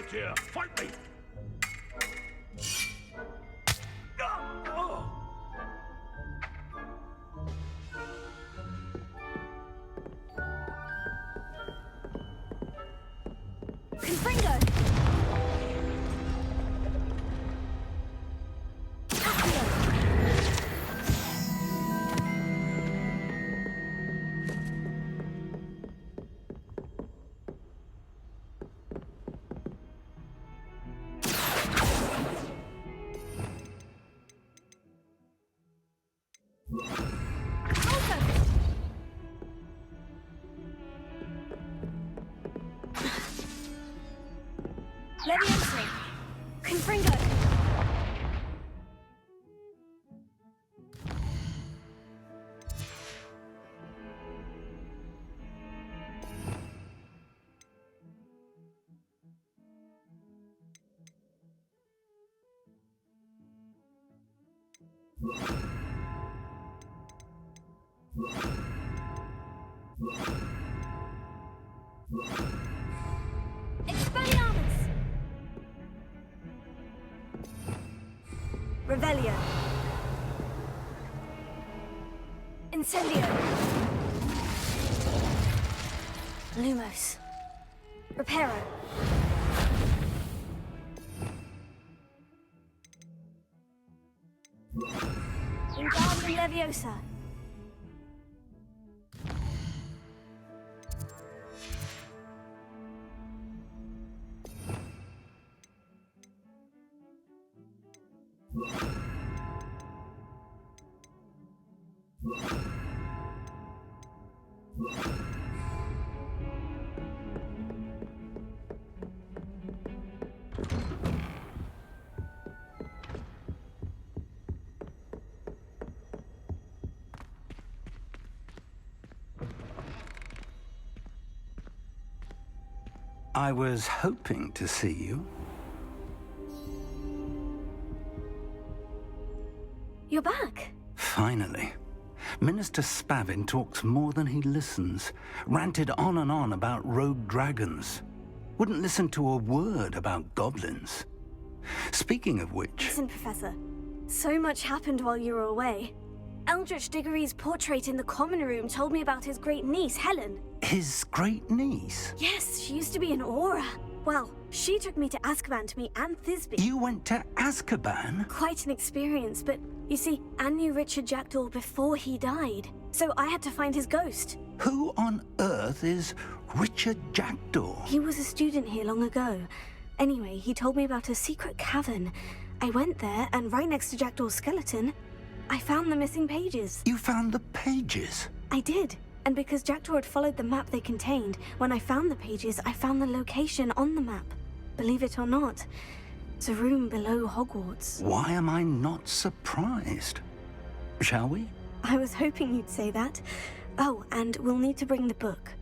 out here! Fight me! Confringo! Leviosa! Confringo! Expelliarmus! Revelio. Incendio. Lumos. Reparo. Wingardium Leviosa. I was hoping to see you. You're back. Finally. Minister Spavin talks more than he listens. Ranted on and on about rogue dragons. Wouldn't listen to a word about goblins. Speaking of which... Listen, Professor. So much happened while you were away. Eldritch Diggory's portrait in the common room told me about his great niece, Helen. His great niece? Yes, she used to be an Auror. Well, she took me to Azkaban to meet Anne Thisbe. You went to Azkaban? Quite an experience, but you see, Anne knew Richard Jackdaw before he died. So I had to find his ghost. Who on earth is Richard Jackdaw? He was a student here long ago. Anyway, he told me about a secret cavern. I went there, and right next to Jackdaw's skeleton, I found the missing pages. You found the pages? I did. And because Jackdaw had followed the map they contained, when I found the pages, I found the location on the map. Believe it or not, it's a room below Hogwarts. Why am I not surprised? Shall we? I was hoping you'd say that. Oh, and we'll need to bring the book.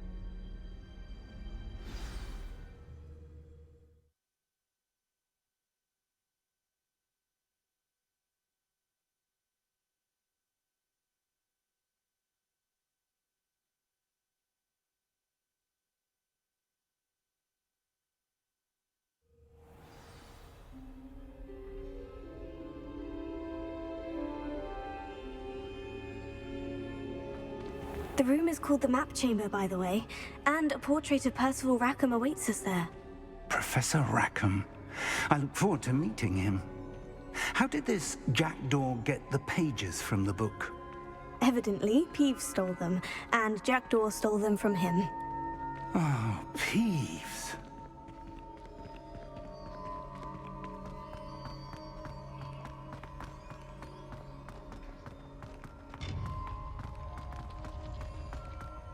The room is called the Map Chamber, by the way, and a portrait of Percival Rackham awaits us there. Professor Rackham. I look forward to meeting him. How did this Jackdaw get the pages from the book? Evidently, Peeves stole them, and Jackdaw stole them from him. Oh, Peeves.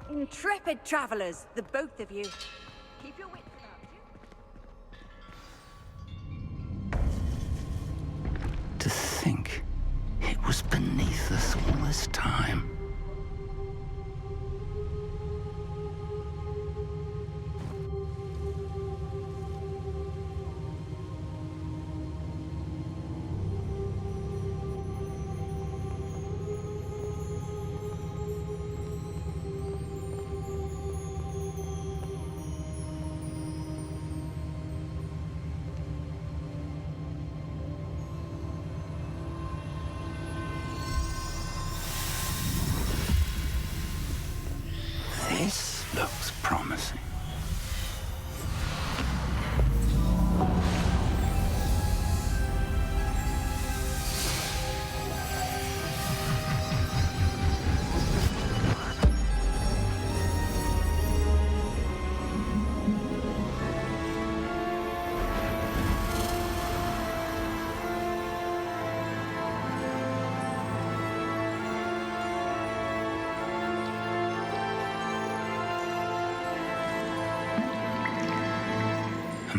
Intrepid travelers, the both of you. Keep your wits about you. To think it was beneath us all this time.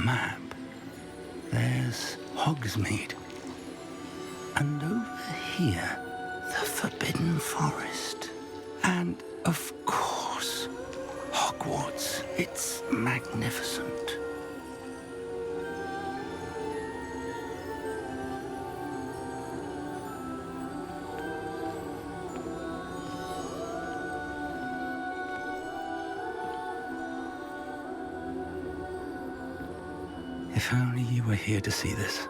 map, there's Hogsmeade. And over here, the Forbidden Forest. And, of course, Hogwarts. It's magnificent. If only you were here to see this.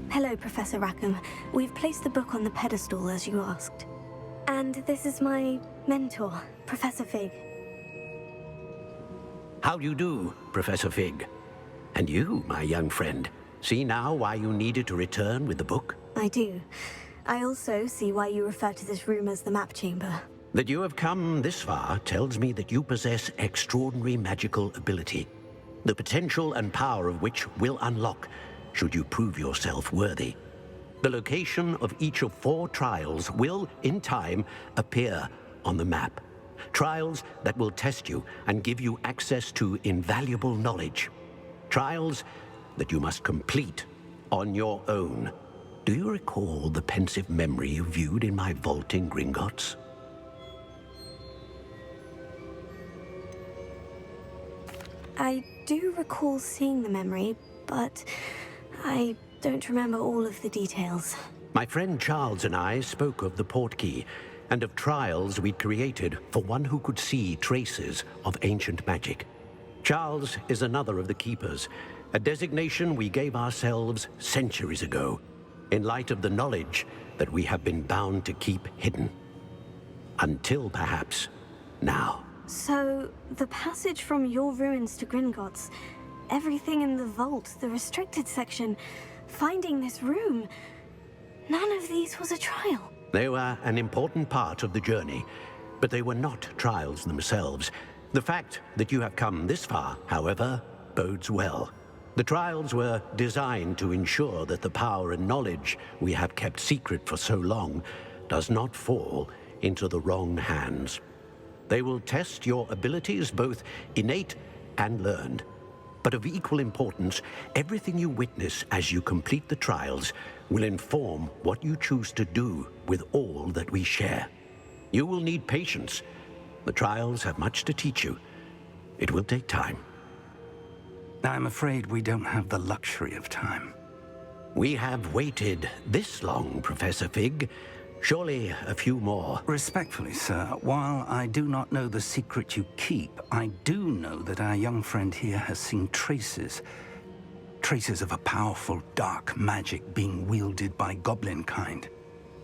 Hello, Professor Rackham. We've placed the book on the pedestal as you asked. And this is my mentor, Professor Fig. How do you do, Professor Fig? And you, my young friend, see now why you needed to return with the book? I do. I also see why you refer to this room as the map chamber. That you have come this far tells me that you possess extraordinary magical ability, the potential and power of which will unlock should you prove yourself worthy. The location of each of 4 trials will, in time, appear on the map. Trials that will test you and give you access to invaluable knowledge. Trials that you must complete on your own. Do you recall the pensive memory you viewed in my vault in Gringotts? I do recall seeing the memory, but I don't remember all of the details. My friend Charles and I spoke of the portkey and of trials we'd created for one who could see traces of ancient magic. Charles is another of the keepers, a designation we gave ourselves centuries ago, in light of the knowledge that we have been bound to keep hidden. Until perhaps now. So, the passage from your ruins to Gringotts, everything in the vault, the restricted section, finding this room, none of these was a trial. They were an important part of the journey, but they were not trials themselves. The fact that you have come this far, however, bodes well. The trials were designed to ensure that the power and knowledge we have kept secret for so long does not fall into the wrong hands. They will test your abilities, both innate and learned. But of equal importance, everything you witness as you complete the trials will inform what you choose to do with all that we share. You will need patience. The trials have much to teach you. It will take time. I'm afraid we don't have the luxury of time. We have waited this long, Professor Fig. Surely a few more. Respectfully, sir, while I do not know the secret you keep, I do know that our young friend here has seen traces of a powerful dark magic being wielded by goblin kind.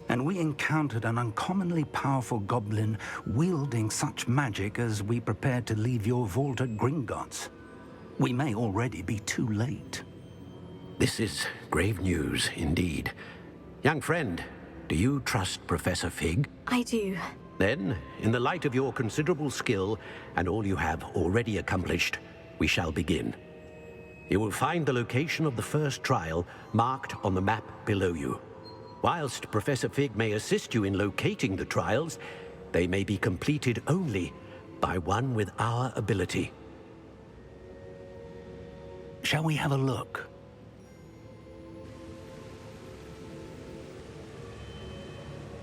And we encountered an uncommonly powerful goblin wielding such magic as we prepared to leave your vault at Gringotts. We may already be too late. This is grave news indeed. Young friend, do you trust Professor Fig? I do. Then, in the light of your considerable skill and all you have already accomplished, we shall begin. You will find the location of the first trial marked on the map below you. Whilst Professor Fig may assist you in locating the trials, they may be completed only by one with our ability. Shall we have a look?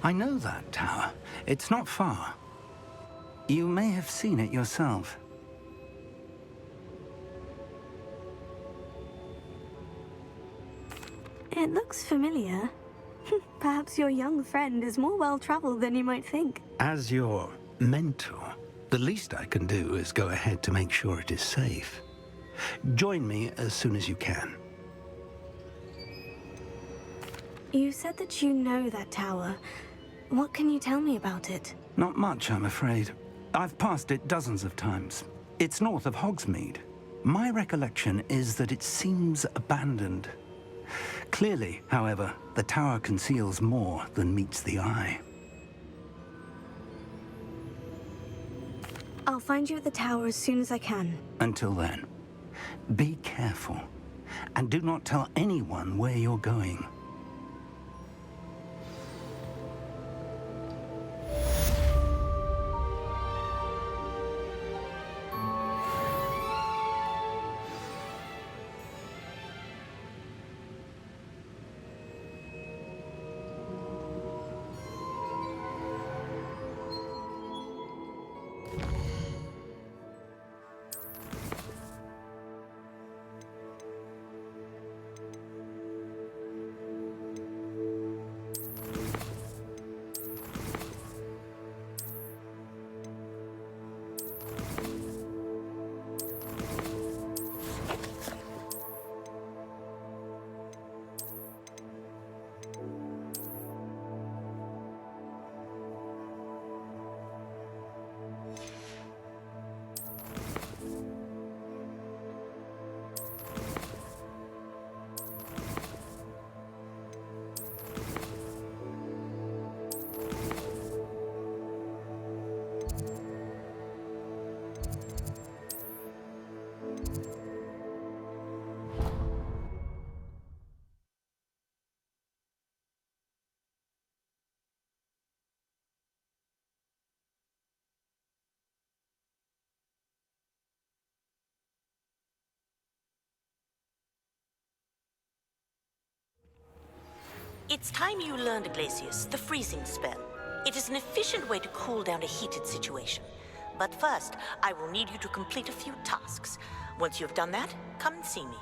I know that tower. It's not far. You may have seen it yourself. It looks familiar. Perhaps your young friend is more well-traveled than you might think. As your mentor, the least I can do is go ahead to make sure it is safe. Join me as soon as you can. You said that you know that tower. What can you tell me about it? Not much, I'm afraid. I've passed it dozens of times. It's north of Hogsmeade. My recollection is that it seems abandoned. Clearly, however, the tower conceals more than meets the eye. I'll find you at the tower as soon as I can. Until then, be careful And do not tell anyone where you're going. It's time you learned, Glacius, the freezing spell. It is an efficient way to cool down a heated situation. But first, I will need you to complete a few tasks. Once you have done that, come and see me.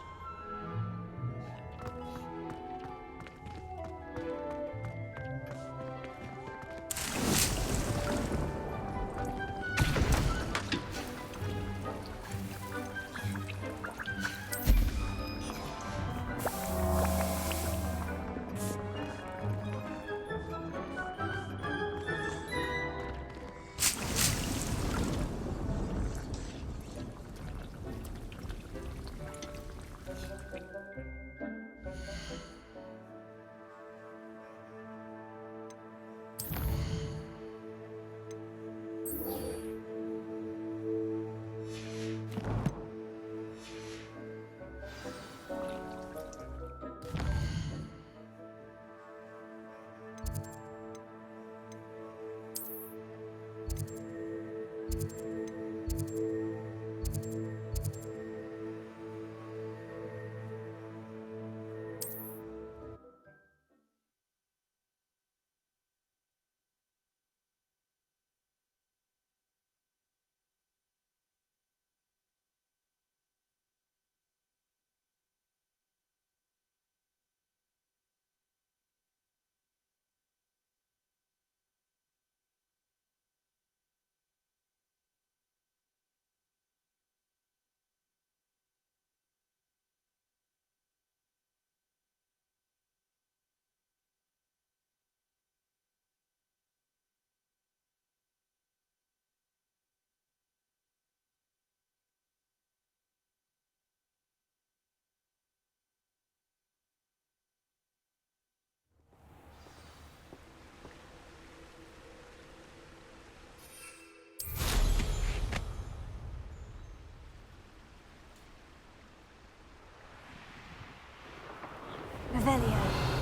Revelio.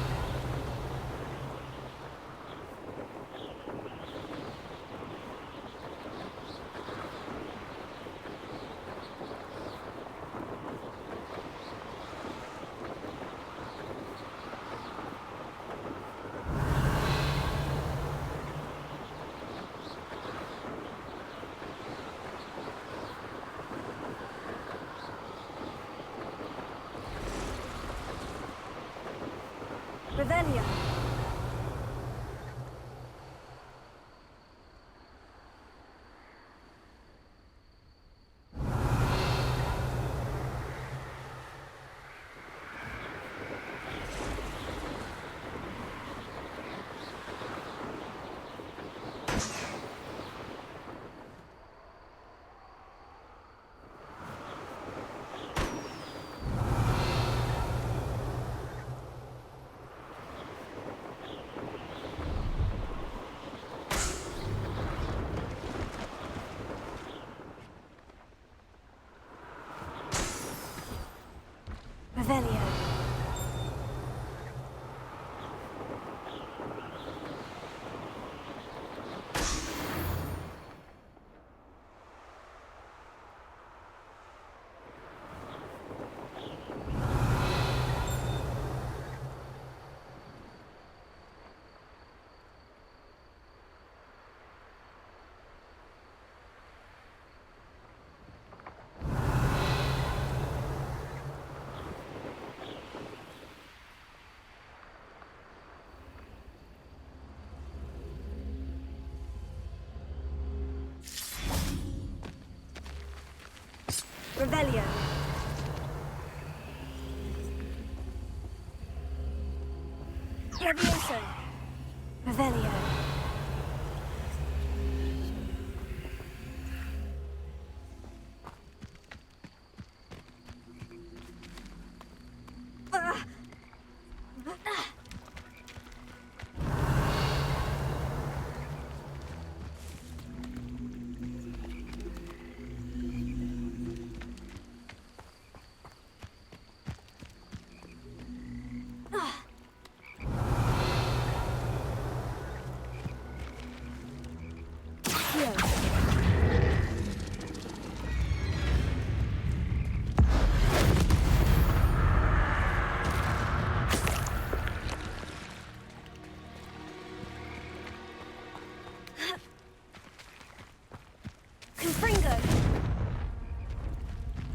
Revelio. Revelio. Revelio. Levioso. Revelio. Confringo.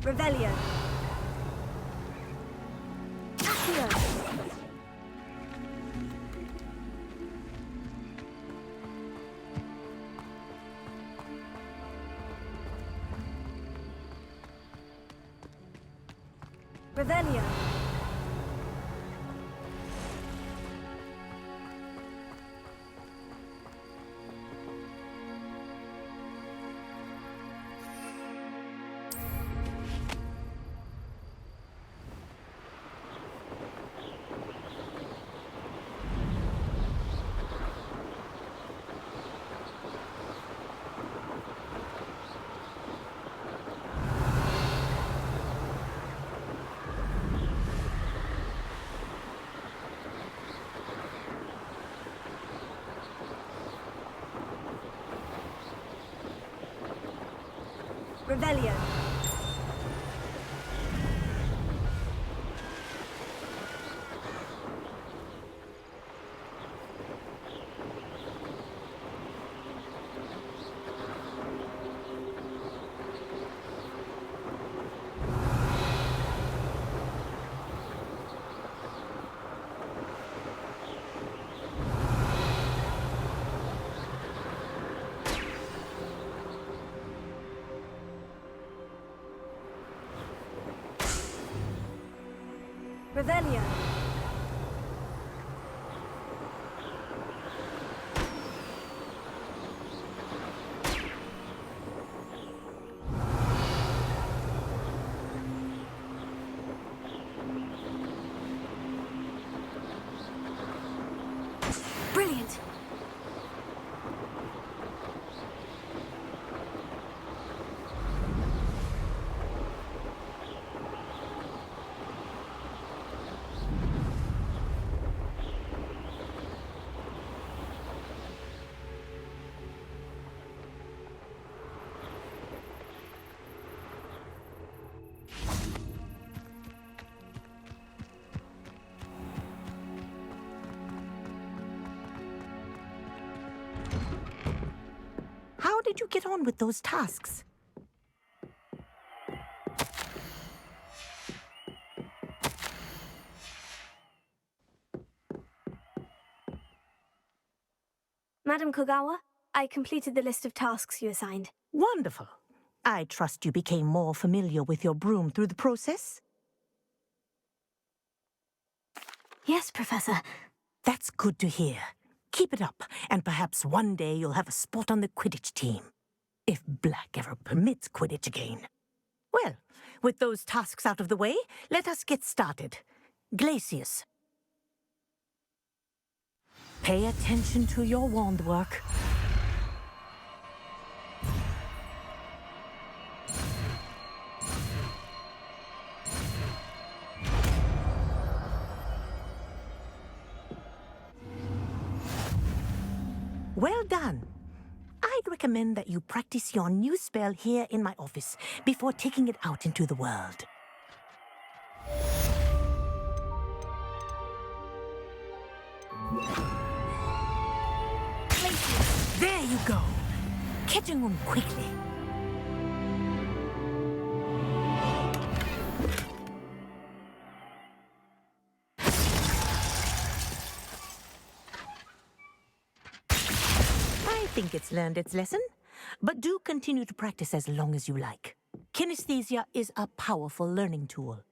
Revelio. Accio. Revelio. Revelio. Revelio. Brilliant. How did you get on with those tasks? Madam Kogawa, I completed the list of tasks you assigned. Wonderful. I trust you became more familiar with your broom through the process? Yes, Professor. That's good to hear. Keep it up, and perhaps one day you'll have a spot on the Quidditch team. If Black ever permits Quidditch again. Well, with those tasks out of the way, let us get started. Glacius. Pay attention to your wand work. Well done. I'd recommend that you practice your new spell here in my office before taking it out into the world. There you go. Catching them quickly. I think it's learned its lesson, but do continue to practice as long as you like. Kinesthesia is a powerful learning tool.